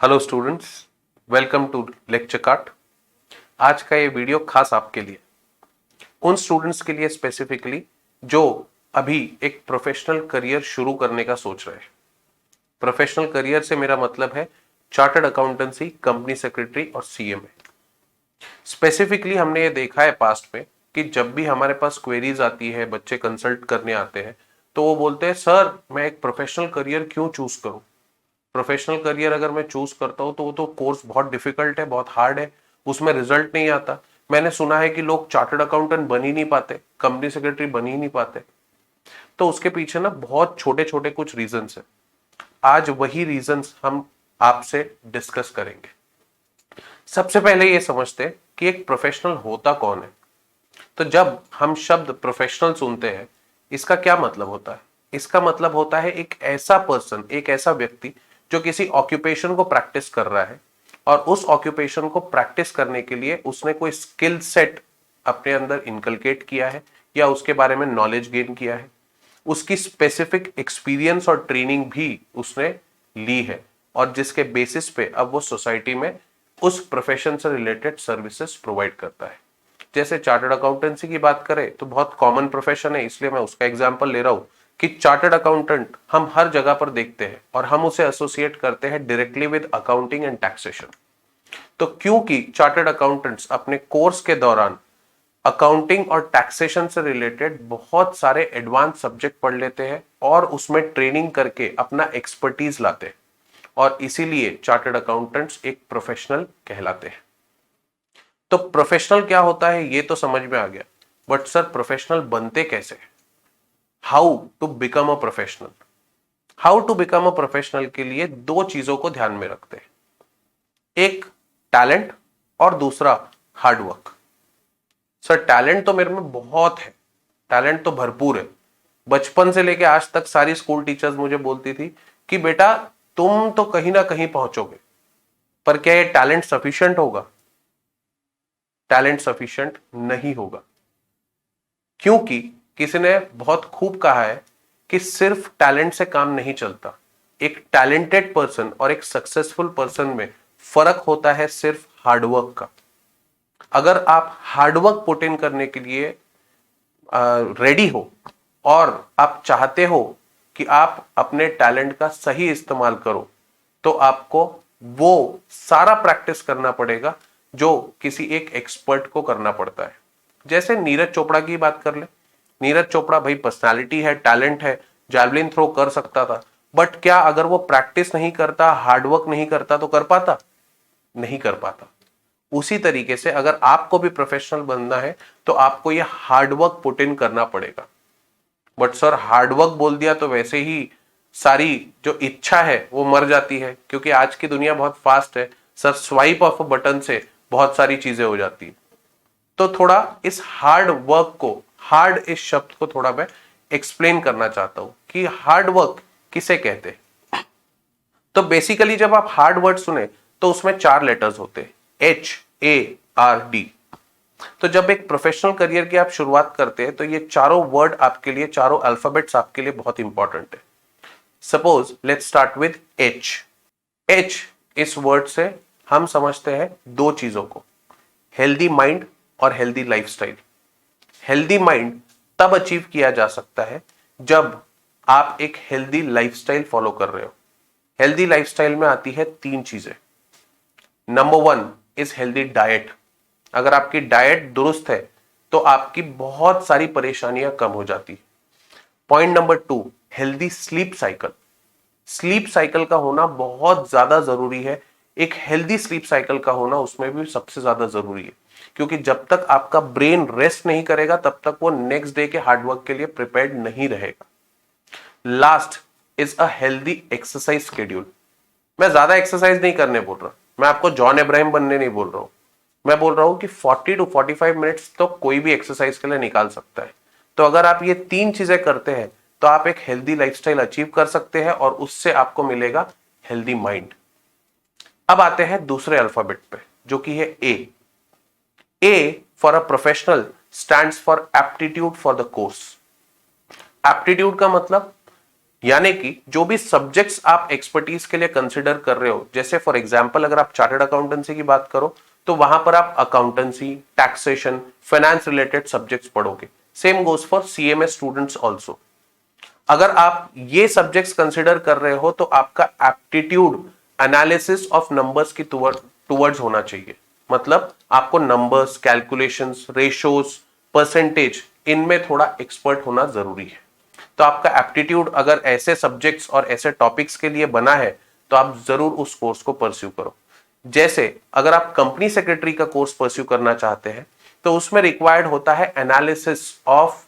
Hello students, welcome to lecture cart. आज का ये वीडियो खास आपके लिए, उन स्टूडेंट्स के लिए स्पेसिफिकली जो अभी एक प्रोफेशनल करियर शुरू करने का सोच रहे हैं। प्रोफेशनल करियर से मेरा मतलब है चार्टर्ड अकाउंटेंसी, कंपनी सेक्रेटरी और सीएमए। स्पेसिफिकली हमने ये देखा है पास्ट में कि जब भी हमारे पास क्वेरीज आती है, बच्चे कंसल्ट करने आते हैं, तो वो बोलते हैं सर मैं एक प्रोफेशनल करियर क्यों चूज करूं। प्रोफेशनल करियर अगर मैं चूज करता हूं तो वो तो कोर्स बहुत डिफिकल्ट है, बहुत हार्ड है, उसमें रिजल्ट नहीं आता। मैंने सुना है कि लोग चार्टर्ड अकाउंटेंट बन ही नहीं पाते, कंपनी सेक्रेटरी बन ही नहीं पाते। तो उसके पीछे ना बहुत छोटे छोटे कुछ रीजंस है। आज वही रीजंस हम आपसे डिस्कस करेंगे। सबसे पहले ये समझते हैं कि एक प्रोफेशनल होता कौन है। तो जब हम शब्द प्रोफेशनल सुनते हैं, इसका क्या मतलब होता है? इसका मतलब होता है एक ऐसा पर्सन, एक ऐसा व्यक्ति जो किसी ऑक्यूपेशन को प्रैक्टिस कर रहा है और उस ऑक्यूपेशन को प्रैक्टिस करने के लिए उसने कोई स्किल सेट अपने अंदर इनकलकेट किया है या उसके बारे में नॉलेज गेन किया है। उसकी स्पेसिफिक एक्सपीरियंस और ट्रेनिंग भी उसने ली है और जिसके बेसिस पे अब वो सोसाइटी में उस प्रोफेशन से रिलेटेड सर्विसेज प्रोवाइड करता है। जैसे चार्टर्ड अकाउंटेंसी की बात करें तो बहुत कॉमन प्रोफेशन है, इसलिए मैं उसका एग्जांपल ले रहा हूं कि चार्टर्ड अकाउंटेंट हम हर जगह पर देखते हैं और हम उसे एसोसिएट करते हैं directly with accounting and taxation. तो क्योंकि चार्टर्ड अकाउंटेंट्स अपने कोर्स के दौरान अकाउंटिंग और टैक्सेशन से रिलेटेड बहुत सारे एडवांस सब्जेक्ट पढ़ लेते हैं और उसमें ट्रेनिंग करके अपना एक्सपर्टीज लाते हैं और इसीलिए चार्टर्ड अकाउंटेंट्स एक प्रोफेशनल कहलाते हैं। तो प्रोफेशनल क्या होता है ये तो समझ में आ गया, बट सर प्रोफेशनल बनते कैसे? How to become a professional. How to become a professional के लिए दो चीजों को ध्यान में रखते हैं, एक टैलेंट और दूसरा हार्डवर्क। सर टैलेंट तो मेरे में बहुत है, टैलेंट तो भरपूर है। बचपन से लेके आज तक सारी स्कूल टीचर्स मुझे बोलती थी कि बेटा तुम तो कहीं ना कहीं पहुंचोगे, पर क्या ये टैलेंट सफिशिएंट होगा? टैलेंट सफिशिएंट नहीं होगा, क्योंकि किसी ने बहुत खूब कहा है कि सिर्फ टैलेंट से काम नहीं चलता। एक टैलेंटेड पर्सन और एक सक्सेसफुल पर्सन में फर्क होता है सिर्फ हार्डवर्क का। अगर आप हार्डवर्क पुट इन करने के लिए रेडी हो और आप चाहते हो कि आप अपने टैलेंट का सही इस्तेमाल करो, तो आपको वो सारा प्रैक्टिस करना पड़ेगा जो किसी एक एक्सपर्ट को करना पड़ता है। जैसे नीरज चोपड़ा की बात कर ले। नीरज चोपड़ा भाई पर्सनालिटी है, टैलेंट है, जैवलिन थ्रो कर सकता था, बट क्या अगर वो प्रैक्टिस नहीं करता, हार्डवर्क नहीं करता तो कर पाता? नहीं कर पाता। उसी तरीके से अगर आपको भी प्रोफेशनल बनना है तो आपको ये हार्डवर्क पुट इन करना पड़ेगा। बट सर हार्डवर्क बोल दिया तो वैसे ही सारी जो इच्छा है वो मर जाती है, क्योंकि आज की दुनिया बहुत फास्ट है sir, swipe of a button से बहुत सारी चीजें हो जाती है। तो थोड़ा इस हार्ड वर्क को, हार्ड इस शब्द को थोड़ा मैं एक्सप्लेन करना चाहता हूं कि हार्ड वर्क किसे कहते हैं। तो बेसिकली जब आप हार्ड वर्ड सुने तो उसमें चार लेटर्स होते हैं, HARD। तो जब एक प्रोफेशनल करियर की आप शुरुआत करते हैं तो ये चारों वर्ड आपके लिए, चारों अल्फाबेट्स आपके लिए बहुत इंपॉर्टेंट है। Suppose let's start with H। H इस वर्ड से हम समझते हैं दो चीजों को, हेल्दी माइंड और हेल्दी लाइफस्टाइल। हेल्दी माइंड तब अचीव किया जा सकता है जब आप एक हेल्दी लाइफस्टाइल फॉलो कर रहे हो। हेल्दी लाइफस्टाइल में आती है तीन चीजें। Number one is healthy diet. अगर आपकी डाइट दुरुस्त है तो आपकी बहुत सारी परेशानियां कम हो जाती। Point number two, healthy sleep cycle. Sleep cycle का होना बहुत ज्यादा जरूरी है। एक हेल्दी स्लीप साइकिल का होना उसमें भी सबसे ज्यादा जरूरी है, क्योंकि जब तक आपका ब्रेन रेस्ट नहीं करेगा तब तक वो नेक्स्ट डे के हार्डवर्क के लिए प्रिपेयर्ड नहीं रहेगा। Last is a healthy exercise schedule. मैं ज्यादा एक्सरसाइज नहीं करने बोल रहा, मैं आपको जॉन इब्राहिम बनने नहीं बोल रहा हूं। मैं बोल रहा हूं कि 40 टू 45 मिनट्स तो कोई भी एक्सरसाइज के लिए निकाल सकता है। तो अगर आप ये तीन चीजें करते हैं तो आप एक हेल्दी लाइफस्टाइल अचीव कर सकते हैं और उससे आपको मिलेगा हेल्दी माइंड। अब आते हैं दूसरे अल्फाबेट पे जो कि है A. A for a professional stands for aptitude for the course. Aptitude का मतलब यानी कि जो भी सब्जेक्ट्स आप एक्सपर्टीज के लिए कंसिडर कर रहे हो, जैसे फॉर एग्जांपल अगर आप चार्टर्ड अकाउंटेंसी की बात करो तो वहां पर आप accountancy, taxation, finance related subjects पढ़ोगे। Same goes for CMA students also. अगर आप ये सब्जेक्ट्स कंसिडर कर रहे हो तो आपका एप्टीट्यूड एनालिसिस ऑफ नंबर्स की टुवर्ड्स होना चाहिए। मतलब आपको नंबर्स, कैलकुलेशंस, रेशोज, परसेंटेज, इनमें थोड़ा एक्सपर्ट होना जरूरी है। तो आपका एप्टीट्यूड अगर ऐसे सब्जेक्ट्स और ऐसे टॉपिक्स के लिए बना है तो आप जरूर उस कोर्स को परस्यू करो। जैसे अगर आप कंपनी सेक्रेटरी का कोर्स परस्यू करना चाहते हैं तो उसमें रिक्वायर्ड होता है एनालिसिस ऑफ,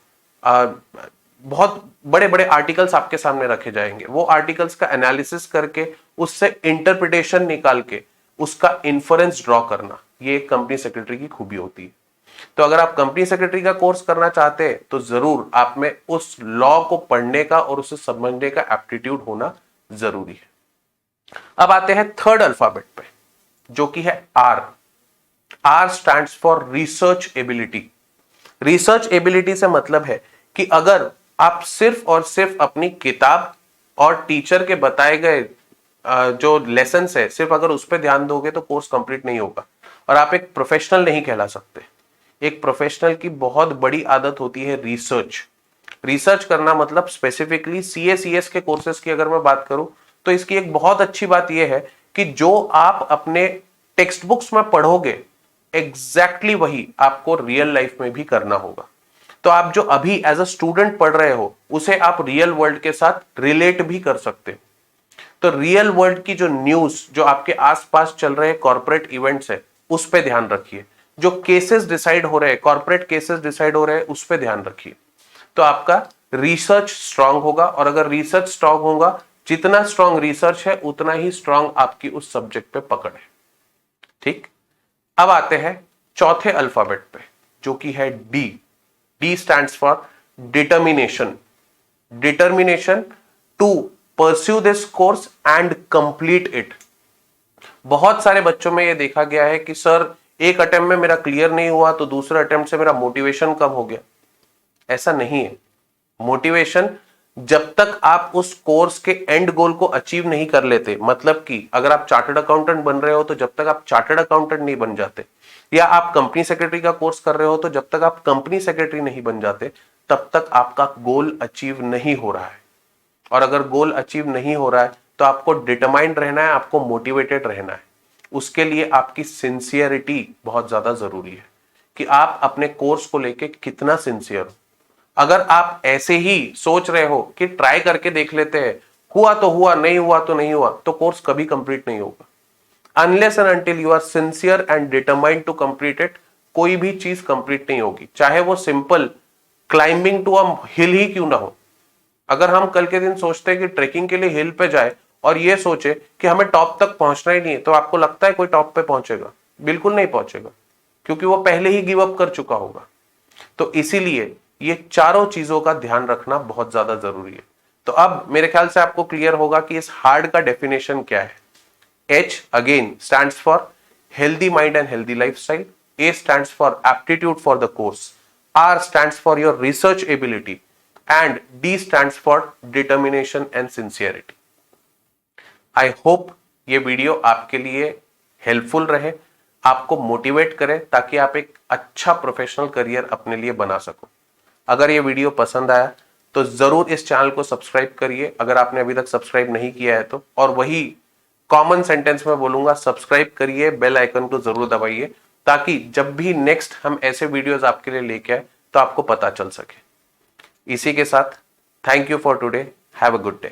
बहुत बड़े बड़े आर्टिकल्स आपके सामने रखे जाएंगे, वो आर्टिकल्स का एनालिसिस करके उससे इंटरप्रिटेशन निकाल के उसका इन्फरेंस ड्रॉ करना, ये एक कंपनी सेक्रेटरी की खूबी होती है। तो अगर आप कंपनी सेक्रेटरी का कोर्स करना चाहते हैं तो जरूर आप में उस लॉ को पढ़ने का और उसे समझने का एप्टीट्यूड होना जरूरी है। अब आते हैं थर्ड अल्फाबेट पे, जो कि है R. R stands for research ability. Research ability से मतलब है कि अगर आप सिर्फ और सिर्फ अपनी किताब और टीचर के बताए गए जो लेसन्स है सिर्फ अगर उस पर ध्यान दोगे तो कोर्स कंप्लीट नहीं होगा और आप एक प्रोफेशनल नहीं कहला सकते। एक प्रोफेशनल की बहुत बड़ी आदत होती है रिसर्च। रिसर्च करना मतलब स्पेसिफिकली सीएस के कोर्सेज की अगर मैं बात करूं तो इसकी एक बहुत अच्छी बात यह है कि जो आप अपने टेक्स्ट बुक्स में पढ़ोगे एग्जैक्टली वही आपको रियल लाइफ में भी करना होगा। तो आप जो अभी एज अ स्टूडेंट पढ़ रहे हो उसे आप रियल वर्ल्ड के साथ रिलेट भी कर सकते हो। तो रियल वर्ल्ड की जो न्यूज, जो आपके आसपास चल रहे कॉर्पोरेट इवेंट्स है, उस पर ध्यान रखिए। जो केसेस डिसाइड हो रहे हैं, कॉर्पोरेट केसेस डिसाइड हो रहे हैं, उस पर ध्यान रखिए। तो आपका रिसर्च स्ट्रांग होगा और अगर रिसर्च स्ट्रांग होगा, जितना स्ट्रांग रिसर्च है उतना ही स्ट्रांग आपकी उस सब्जेक्ट पे पकड़ है। ठीक, अब आते हैं चौथे अल्फाबेट पे, जो कि है D. D stands for determination. Determination to pursue this course and complete it. बहुत सारे बच्चों में यह देखा गया है कि सर एक अटेम्प्ट में मेरा क्लियर नहीं हुआ तो दूसरे अटेम्प्ट से मेरा मोटिवेशन कम हो गया। ऐसा नहीं है। मोटिवेशन जब तक आप उस कोर्स के एंड गोल को अचीव नहीं कर लेते, मतलब कि अगर आप चार्टर्ड अकाउंटेंट बन रहे हो तो जब तक आप चार्टर्ड अकाउंटेंट नहीं बन जाते, या आप कंपनी सेक्रेटरी का कोर्स कर रहे हो तो जब तक आप कंपनी सेक्रेटरी नहीं बन जाते, तब तक आपका गोल अचीव नहीं हो रहा है। और अगर गोल अचीव नहीं हो रहा है तो आपको डिटरमाइंड रहना है, आपको मोटिवेटेड रहना है। उसके लिए आपकी सिंसियरिटी बहुत ज्यादा जरूरी है कि आप अपने कोर्स को लेके कितना सिंसियर हो। अगर आप ऐसे ही सोच रहे हो कि ट्राई करके देख लेते हैं, हुआ तो हुआ, नहीं हुआ तो नहीं हुआ, तो कोर्स कभी कंप्लीट नहीं होगा। Unless and until you are sincere and determined to complete it, कोई भी चीज कंप्लीट नहीं होगी, चाहे वो simple climbing to a hill ही क्यों ना हो। अगर हम कल के दिन सोचते हैं कि ट्रेकिंग के लिए हिल पे जाए और ये सोचे कि हमें टॉप तक पहुंचना ही नहीं है, तो आपको लगता है कोई टॉप पे पहुंचेगा? बिल्कुल नहीं पहुंचेगा, क्योंकि वो पहले ही गिव अप कर चुका होगा। तो इसीलिए ये चारों चीजों का ध्यान रखना बहुत ज्यादा जरूरी है। तो अब मेरे ख्याल से आपको क्लियर होगा कि इस हार्ड का डेफिनेशन क्या है। H again stands for healthy mind and healthy lifestyle. A stands for aptitude for the course. R stands for your research ability. And D stands for determination and sincerity. I hope ये video आपके लिए helpful रहे, आपको motivate करे ताकि आप एक अच्छा प्रोफेशनल करियर अपने लिए बना सको। अगर ये वीडियो पसंद आया तो जरूर इस चैनल को सब्सक्राइब करिए अगर आपने अभी तक सब्सक्राइब नहीं किया है तो, और वही कॉमन सेंटेंस में बोलूंगा, सब्सक्राइब करिए, बेल आइकन को जरूर दबाइए ताकि जब भी नेक्स्ट हम ऐसे वीडियोस आपके लिए लेके आए तो आपको पता चल सके। इसी के साथ thank you for today, have a good day.